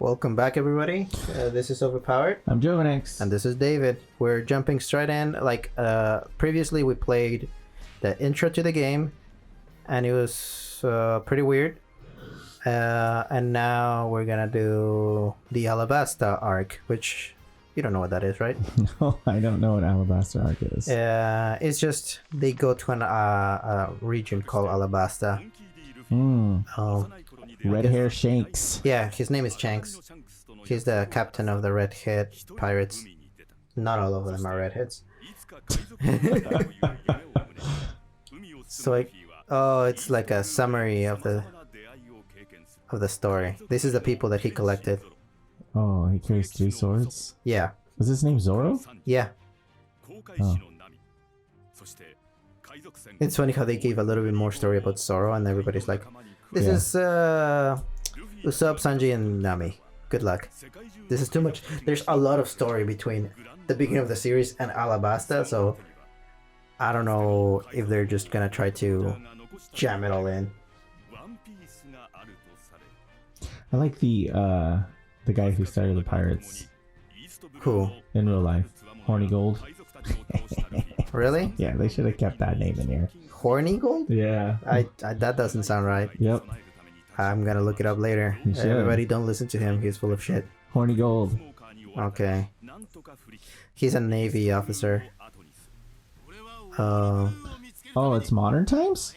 Welcome back, everybody. This is Overpowered. I'm Jovinax. And this is David. We're jumping straight in. Previously we played the intro to the game, and it was pretty weird. And now we're gonna do the Alabasta arc, which you don't know what that is, right? No, I don't know what Alabasta arc is. It's just they go to a region called Alabasta. Red hair Shanks. Yeah, his name is Shanks. He's the captain of the redhead pirates. Not all of them are redheads. So it's like a summary of the story. This is the people that he collected. Oh, he carries 3 swords? Yeah. Was his name Zoro? Yeah. Oh. It's funny how they gave a little bit more story about Zoro, and everybody's like, this is Usopp, Sanji, and Nami. Good luck. This is too much. There's a lot of story between the beginning of the series and Alabasta, so I don't know if they're just gonna try to jam it all in. I like the guy who started the pirates. Cool. In real life. Horny Gold. Really? Yeah, they should have kept that name in here. Horny Gold? Yeah. I that doesn't sound right. Yep. I'm gonna look it up later. Everybody don't listen to him. He's full of shit. Horny Gold. Okay. He's a Navy officer. Oh, it's modern times?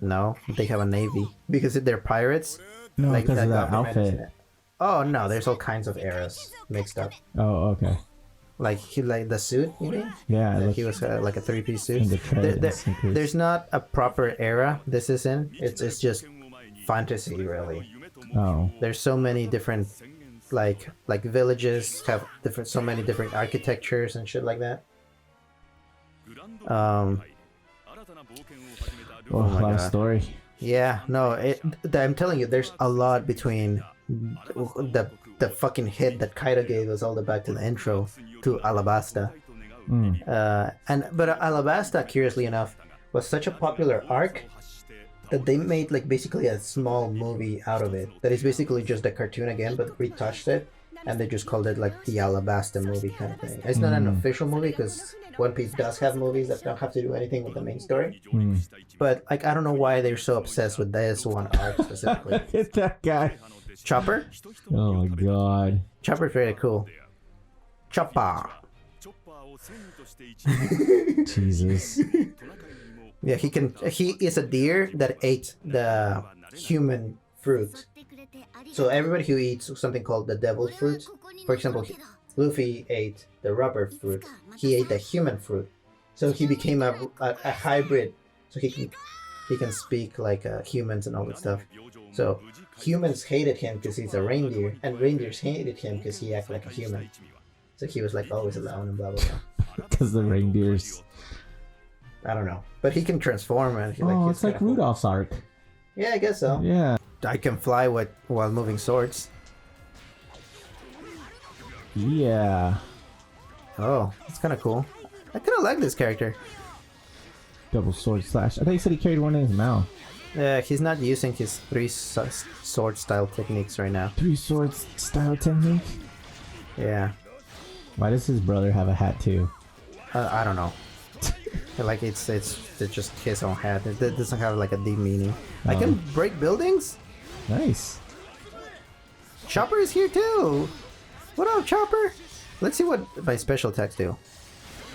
no. They have a Navy. Because they're pirates? No, Like because of that government. outfit. Oh, no. There's all kinds of eras mixed up. Oh, okay. Like the suit, you mean? Yeah, Like he was like a 3-piece suit. in the tread and sneakers. There's not a proper era this is in. It's just fantasy, really. Oh. There's so many different like villages have so many different architectures and shit like that. Oh, my a lot of God. story. Yeah, no, I'm telling you, there's a lot between the fucking hit that Kaido gave us all the back to the intro to Alabasta. But Alabasta, curiously enough, was such a popular arc that they made like basically a small movie out of it. That is basically just a cartoon again, but retouched it, and they just called it like the Alabasta movie kind of thing. It's not an official movie because One Piece does have movies that don't have to do anything with the main story. But like I don't know why they're so obsessed with this one arc specifically. Look at that guy. Chopper? Oh my god. Chopper's very cool. Chopper. Jesus. Yeah, he is a deer that ate the human fruit. So everybody who eats something called the devil fruit, for example, Luffy ate the rubber fruit. He ate the human fruit. So he became a hybrid. So he can speak like humans and all that stuff. So humans hated him because he's a reindeer, and reindeers hated him because he acted like a human. So he was like always alone and blah blah blah. Because the reindeers. I don't know, but he can transform and It's like Rudolph's arc. Yeah, I guess so. Yeah. I can fly while moving swords. Yeah. Oh, that's kind of cool. I kind of like this character. Double sword slash. I thought you said he carried one in his mouth. Yeah, he's not using his 3 sword style techniques right now. 3 swords style technique? Yeah. Why does his brother have a hat too? I don't know. Like it's just his own hat. It doesn't have like a deep meaning. I can break buildings. Nice. Chopper is here too. What up, Chopper? Let's see what my special attacks do.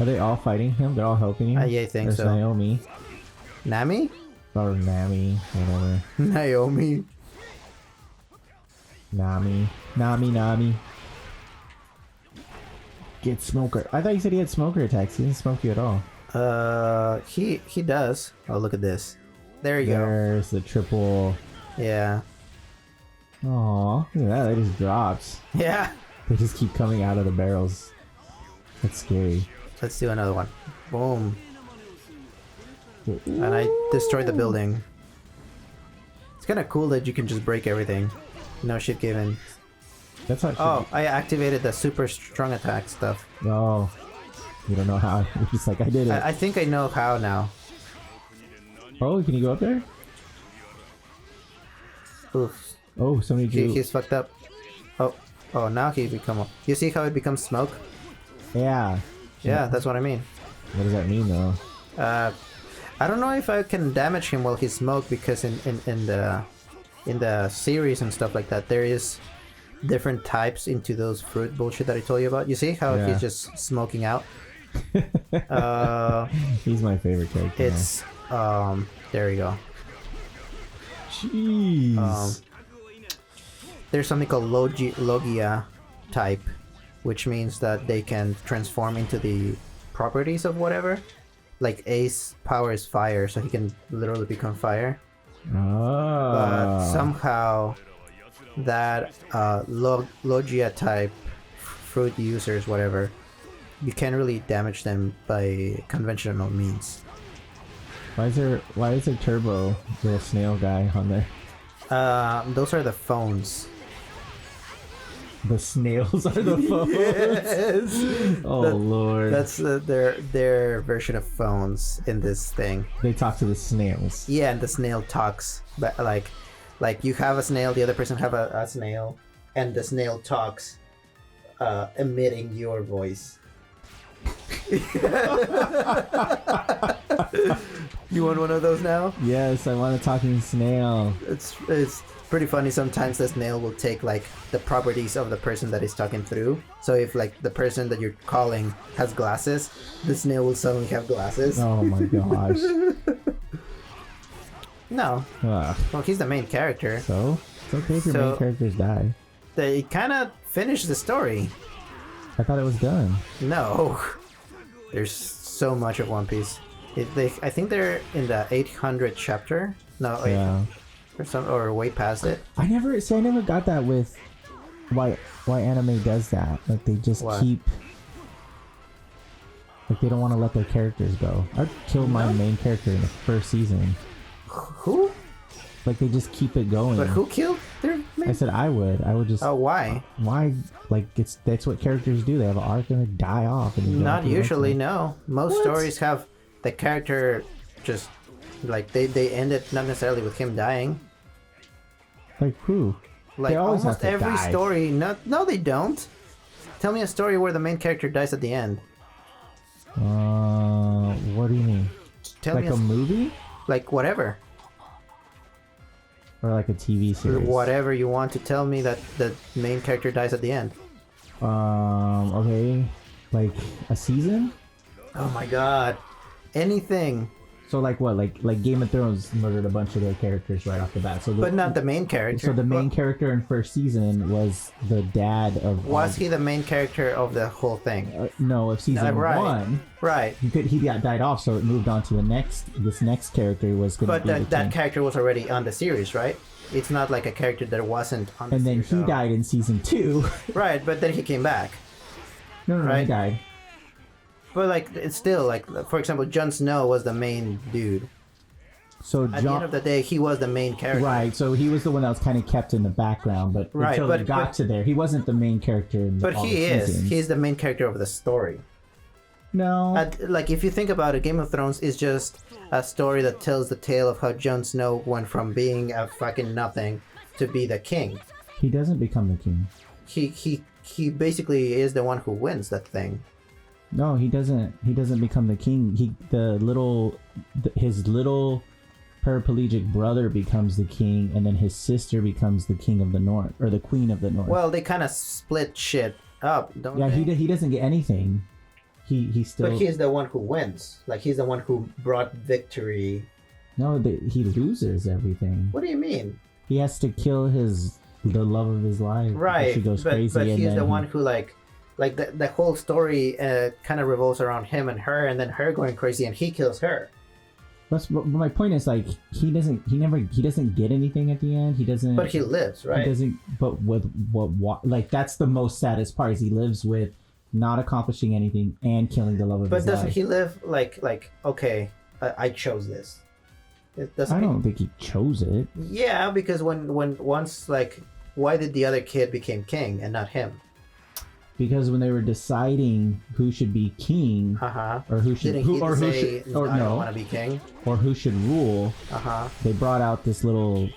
Are they all fighting him? They're all helping you? Yeah, I think There's so. Naomi. Nami? Or Nami. Whatever. Naomi. Nami. Get Smoker. I thought you said he had Smoker attacks. He didn't smoke you at all. He does. Oh, look at this. There you go. There's the triple. Yeah. Aw, look at that. They just drops. Yeah. They just keep coming out of the barrels. That's scary. Let's do another one. Boom. And I destroyed the building. It's kind of cool that you can just break everything. No shit given. That's how it should Oh, I activated the super strong attack stuff. be. Oh. You don't know how. You're just like, I did it. I think I know how now. Oh, can you go up there? Oof. Oh, somebody drew. He's fucked up. Oh, Oh, now he become. You see how it becomes smoke? Yeah. Yeah, that's what I mean. What does that mean though? I don't know if I can damage him while he's smoke because in the series and stuff like that there is different types into those fruit bullshit that I told you about. You see how he's just smoking out? He's my favorite character. It's there you go. Jeez. There's something called Logia type, which means that they can transform into the properties of whatever. Like Ace power is fire, so he can literally become fire. But somehow that Logia type fruit users, whatever, you can't really damage them by conventional means. Why is there Turbo, little snail guy on there? Those are the phones. The snails are the phones. Yes. Lord. That's their version of phones in this thing. They talk to the snails. Yeah, and the snail talks, but like you have a snail, the other person have a snail, and the snail talks, emitting your voice. You want one of those now? Yes, I want a talking snail. It's pretty funny. Sometimes the snail will take like the properties of the person that is talking through. So if like the person that you're calling has glasses, the snail will suddenly have glasses. Oh my gosh. No. Well, he's the main character. So it's okay if your main characters die. They kind of finished the story. I thought it was done. No. There's so much of One Piece. I think they're in the 800 chapter. No, Yeah. or way past it. I never got that with why anime does that. Like they just keep, like they don't want to let their characters go. I'd kill my main character in the first season. Who? Like they just keep it going. But who killed their main? I said I would just. Oh, why? Why? Like that's what characters do. They have an arc and they die off. And Not usually. No. Most stories have the character just like they end it not necessarily with him dying. Like who? Like they always almost have to every die. story. No, they don't. Tell me a story where the main character dies at the end. What do you mean? Tell like me a movie? Like whatever. Or like a TV series? Whatever you want to tell me that the main character dies at the end. Okay. Like a season? Oh my god. Anything. So like what? Like Game of Thrones murdered a bunch of their characters right off the bat. So but not the main character. So the main character in first season was the dad of. Was he the main character of the whole thing? No, of season one. Right. He got died off, so it moved on to the next. This next character was going to be. But that character was already on the series, right? It's not like a character that wasn't on the series. And then he died in season 2. Right, but then he came back. No, right? He died. But like it's still like, for example, Jon Snow was the main dude. So at the end of the day, he was the main character. Right. So he was the one that was kind of kept in the background, but until he got to there, he wasn't the main character. In but he is. He's the main character of the story. No. Like if you think about it, Game of Thrones is just a story that tells the tale of how Jon Snow went from being a fucking nothing to be the king. He doesn't become the king. He basically is the one who wins that thing. No, he doesn't. He doesn't become the king. His little paraplegic brother becomes the king, and then his sister becomes the king of the north, or the queen of the north. Well, they kind of split shit up, don't they? Yeah, he doesn't get anything. He still. But he's the one who wins. Like he's the one who brought victory. No, he loses everything. What do you mean? He has to kill the love of his life. Right. She goes crazy. But he's the one who like the whole story kind of revolves around him and her, and then her going crazy, and he kills her. But my point is, like, he doesn't get anything at the end. He doesn't. But he lives, right? He doesn't. But with what? Like, that's the most saddest part. Is he lives with not accomplishing anything and killing the love of his life. But doesn't he live like okay, I chose this? I don't think he chose it. Yeah, because when once like, why did the other kid become king and not him? Because when they were deciding who should be king, or who should I don't want to be king, or who should rule, they brought out this little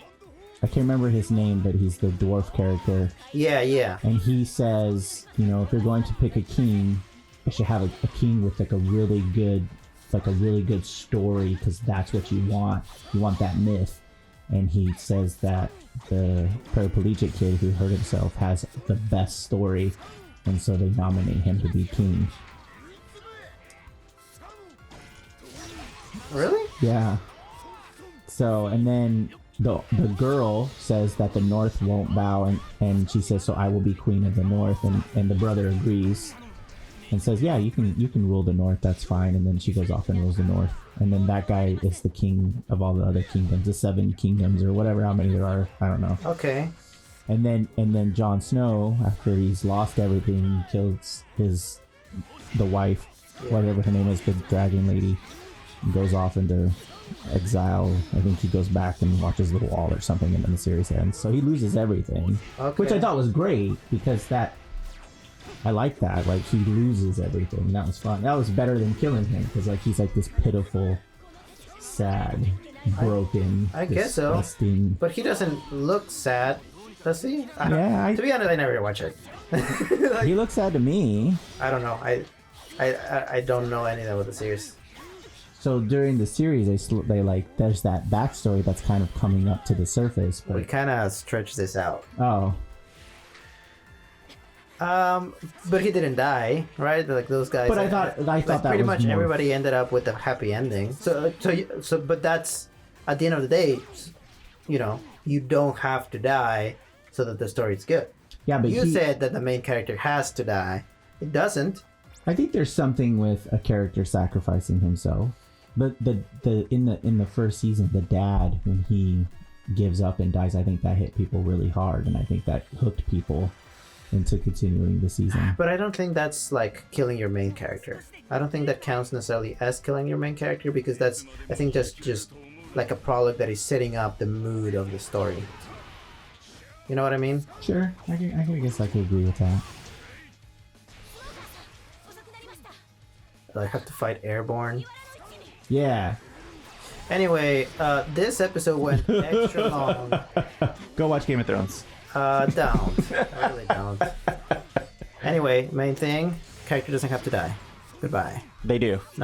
I can't remember his name, but he's the dwarf character. Yeah. And he says, if you're going to pick a king, you should have a king with like a really good story, because that's what you want. You want that myth. And he says that the paraplegic kid who hurt himself has the best story, and so they nominate him to be king. Really? Yeah. So, and then the girl says that the North won't bow, and she says, so I will be queen of the North, and the brother agrees and says, yeah, you can rule the North, that's fine. And then she goes off and rules the North, and then that guy is the king of all the other kingdoms, the 7 kingdoms or whatever, how many there are, I don't know. Okay. And then Jon Snow, after he's lost everything, kills the wife, whatever her name is, the dragon lady, and goes off into exile. I think he goes back and watches the wall or something, and then the series ends. So he loses everything, which I thought was great, because I like that. Like, he loses everything. That was fun. That was better than killing him, because like he's like this pitiful, sad, broken, I guess so. But he doesn't look sad, does he? To be honest, I never watch it. Like, he looks sad to me. I don't know. I don't know anything about the series. So during the series, they like, there's that backstory that's kind of coming up to the surface. But we kind of stretch this out. Oh. But he didn't die, right? Like those guys. But I thought like, that pretty was much more... everybody ended up with a happy ending. So, but that's at the end of the day, you don't have to die so that the story's good. Yeah, but you said that the main character has to die. It doesn't. I think there's something with a character sacrificing himself. But in the first season, the dad, when he gives up and dies, I think that hit people really hard, and I think that hooked people into continuing the season. But I don't think that's like killing your main character. I don't think that counts necessarily as killing your main character, because that's, I think, just like a prologue that is setting up the mood of the story. You know what I mean? Sure, I guess I could agree with that. I have to fight Airborne. Yeah. Anyway, this episode went extra long. Go watch Game of Thrones. Don't. I really don't. Anyway, main thing, character doesn't have to die. Goodbye. They do. No.